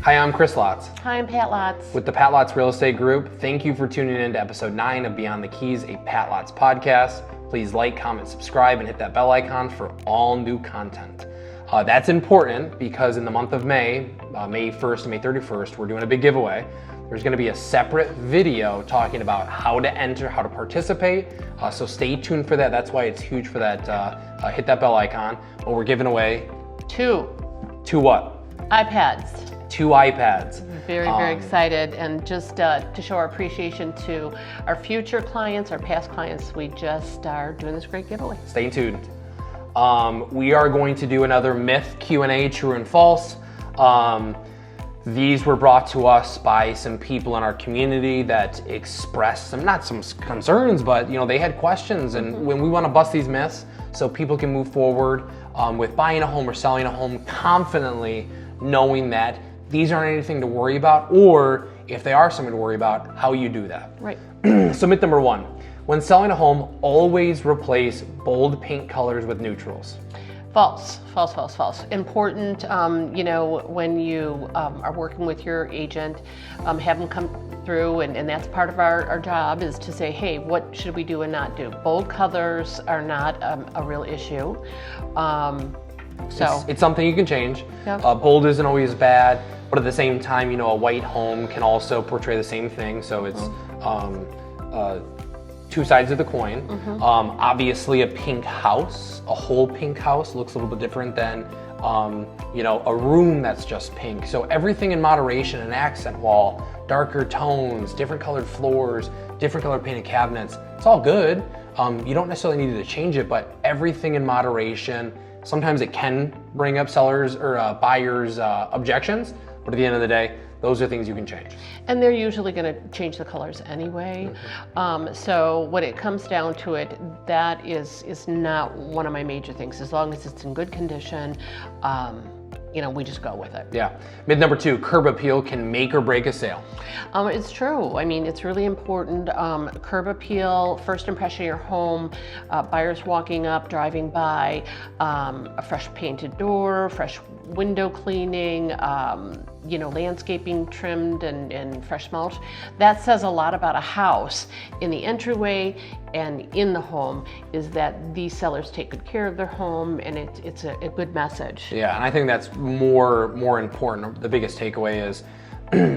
Hi, I'm Chris Lotz. Hi, I'm Pat Lotz. With the Pat Lotz Real Estate Group. Thank you for tuning in to episode 9 of Beyond the Keys, a Pat Lotz podcast. Please like, comment, subscribe, and hit that bell icon for all new content. That's important because in the month of May, May 1st and May 31st, we're doing a big giveaway. There's going to be a separate video talking about how to enter, how to participate. So stay tuned for that. That's why it's huge for that. Hit that bell icon. Well, we're giving away Two what? iPads. 2 iPads. Very excited, and just to show our appreciation to our future clients, our past clients, we just are doing this great giveaway. Stay tuned. We are going to do another myth Q&A, true and false. These were brought to us by some people in our community that expressed some concerns, but they had questions, and when we want to bust these myths so people can move forward with buying a home or selling a home confidently, knowing that these aren't anything to worry about, or if they are something to worry about, how you do that. Right. So myth number 1, when selling a home, always replace bold paint colors with neutrals. False. Important, when you are working with your agent, have them come through, and that's part of our job, is to say, hey, what should we do and not do? Bold colors are not a real issue. It's something you can change. Yep. Bold isn't always bad, but at the same time, a white home can also portray the same thing. So it's two sides of the coin. Obviously, a pink house, a whole pink house, looks a little bit different than a room that's just pink. So everything in moderation, an accent wall, darker tones, different colored floors, different colored painted cabinets. It's all good. You don't necessarily need to change it, but everything in moderation. Sometimes it can bring up sellers or buyers' objections, but at the end of the day, those are things you can change. And they're usually going to change the colors anyway. So when it comes down to it, that is not one of my major things. As long as it's in good condition, we just go with it. Yeah. Myth number 2, curb appeal can make or break a sale. It's true. I mean, it's really important. Curb appeal, first impression of your home, buyers walking up, driving by, a fresh painted door, fresh window cleaning, landscaping trimmed and fresh mulch. That says a lot about a house. In the entryway and in the home is that these sellers take good care of their home, and it's a good message. Yeah, and I think that's more important. The biggest takeaway is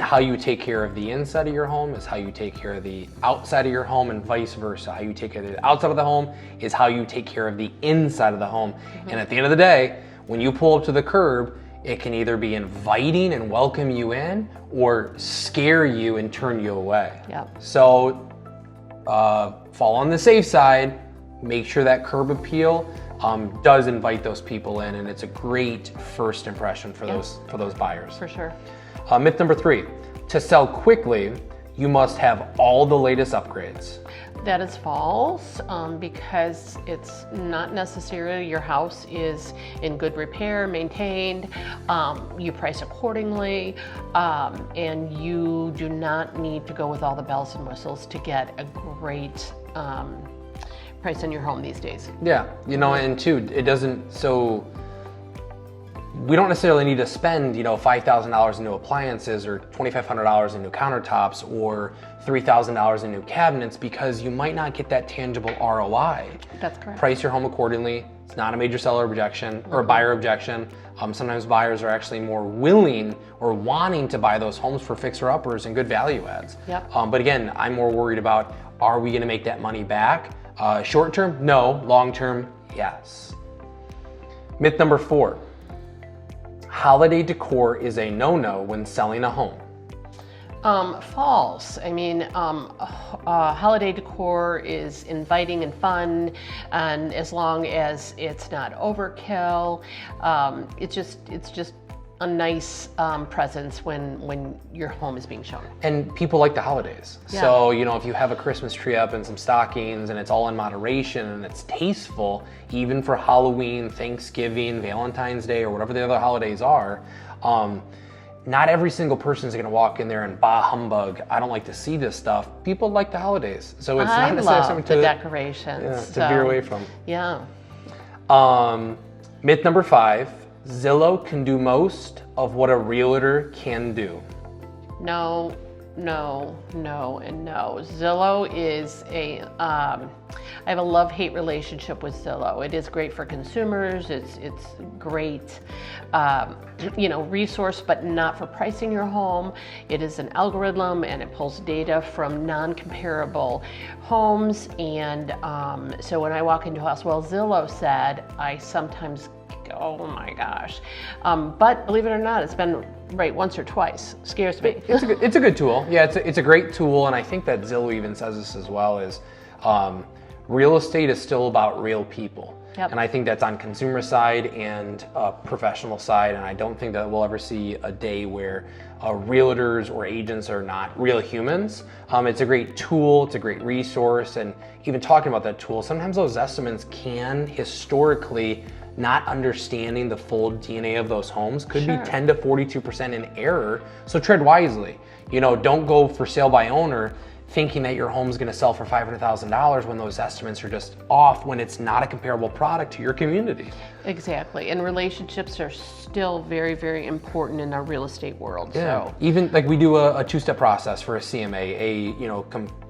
how you take care of the inside of your home is how you take care of the outside of your home, and vice versa. How you take care of the outside of the home is how you take care of the inside of the home. And at the end of the day, when you pull up to the curb, it can either be inviting and welcome you in, or scare you and turn you away. Yep. So fall on the safe side, make sure that curb appeal does invite those people in, and it's a great first impression for those buyers. For sure. Myth number 3, to sell quickly, you must have all the latest upgrades. That is false, because it's not necessarily. Your house is in good repair, maintained, you price accordingly, and you do not need to go with all the bells and whistles to get a great price on your home these days. Yeah, and too, it doesn't, so we don't necessarily need to spend, $5,000 in new appliances or $2,500 in new countertops or $3,000 in new cabinets, because you might not get that tangible ROI. That's correct. Price your home accordingly. It's not a major seller objection or a buyer objection. Sometimes buyers are actually more willing or wanting to buy those homes for fixer-uppers and good value adds. Yep. But again, I'm more worried about, are we gonna make that money back? Short term, no. Long term, yes. Myth number 4. Holiday decor is a no-no when selling a home. False. I mean, holiday decor is inviting and fun, and as long as it's not overkill, it's just a nice presence when your home is being shown. And people like the holidays. Yeah. So, if you have a Christmas tree up and some stockings and it's all in moderation and it's tasteful, even for Halloween, Thanksgiving, Valentine's Day, or whatever the other holidays are, not every single person is going to walk in there and bah humbug, I don't like to see this stuff. People like the holidays. So it's not necessarily something the decorations. to veer away from. Yeah. Myth number 5, Zillow can do most of what a realtor can do. No, and no. Zillow is I have a love-hate relationship with Zillow. It is great for consumers. It's great, resource, but not for pricing your home. It is an algorithm, and it pulls data from non-comparable homes. And so when I walk into a house, Zillow said, I sometimes, oh my gosh. But believe it or not, it's been right once or twice. Scares me. It's a good tool. Yeah, it's a great tool, and I think that Zillow even says this as well, is real estate is still about real people. Yep. And I think that's on consumer side and professional side, and I don't think that we'll ever see a day where realtors or agents are not real humans. It's a great tool, it's a great resource, and even talking about that tool, sometimes those estimates can historically, not understanding the full DNA of those homes, could be 10 to 42% in error. So tread wisely. Don't go for sale by owner thinking that your home's going to sell for $500,000 when those estimates are just off, when it's not a comparable product to your community. Exactly, and relationships are still very, very important in our real estate world. Yeah. So Even like we do a two-step process for a CMA,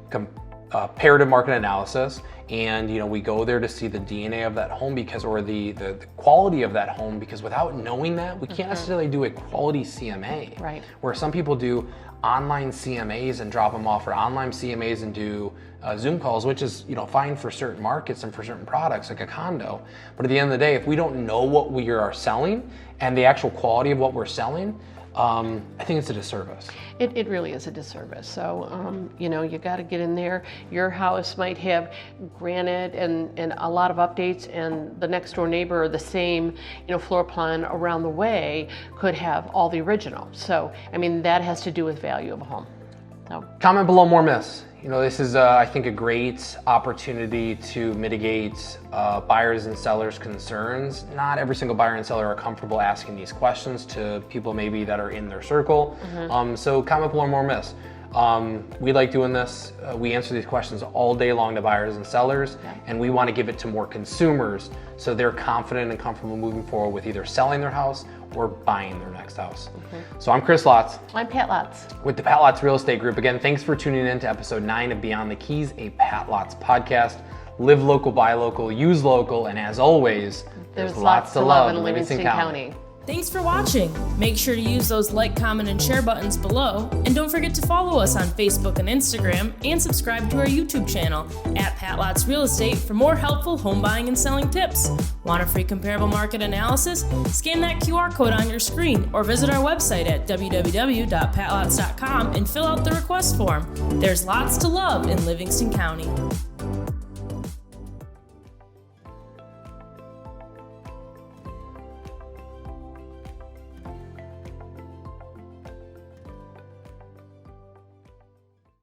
comparative market analysis, and we go there to see the DNA of that home or the quality of that home, because without knowing that, we can't necessarily do a quality CMA. Right. Where some people do online CMAs and drop them off, or online CMAs and do Zoom calls, which is fine for certain markets and for certain products like a condo. But at the end of the day, if we don't know what we are selling and the actual quality of what we're selling, I think it's a disservice. It really is a disservice. So, you got to get in there. Your house might have granite and a lot of updates, and the next door neighbor, or the same, floor plan around the way, could have all the original. So, that has to do with value of a home. So. Comment below more myths. This is, I think, a great opportunity to mitigate buyers and sellers' concerns. Not every single buyer and seller are comfortable asking these questions to people maybe that are in their circle. So comment below more myths. We like doing this. We answer these questions all day long to buyers and sellers, and we want to give it to more consumers so they're confident and comfortable moving forward with either selling their house or buying their next house. So I'm Chris Lotz. I'm Pat Lotz. With the Pat Lotz Real Estate Group. Again, thanks for tuning in to episode 9 of Beyond the Keys, a Pat Lotz podcast. Live local, buy local, use local, and as always, there's lots to love in Livingston County. Thanks for watching. Make sure to use those like, comment, and share buttons below. And don't forget to follow us on Facebook and Instagram, and subscribe to our YouTube channel at Pat Lotz Real Estate for more helpful home buying and selling tips. Want a free comparable market analysis? Scan that QR code on your screen, or visit our website at www.patlotz.com and fill out the request form. There's lots to love in Livingston County.